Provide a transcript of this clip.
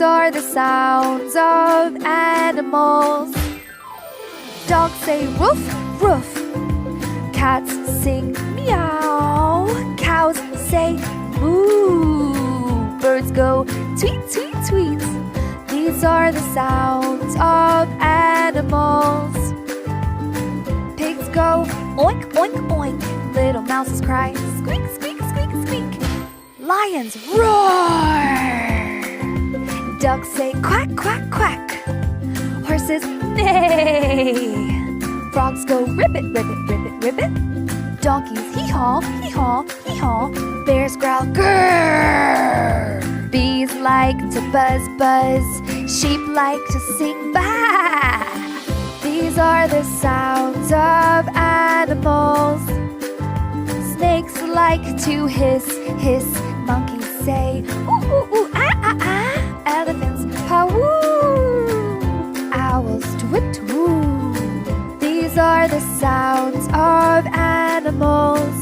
are the sounds of animals. Dogs say roof, roof. Cats sing meow. Cows say moo. Birds go tweet, tweet, tweet. These are the sounds of animals. Pigs go oink, oink, oink. Little mouses cry squeak, squeak, squeak, squeak. Lions roar. Ducks say quack, quack, quack. Horses neigh. Frogs go ribbit, ribbit, ribbit, ribbit. Donkeys hee-haw, hee-haw, hee-haw. Bears growl grrr. Bees like to buzz, buzz. Sheep like to sing bah. These are the sounds of animals. Snakes like to hiss, hiss. Monkeys say ooh, ooh, ooh, ah, ah, ah. Elephants paw-woo. Owls twit-twoo. These are the sounds of animals.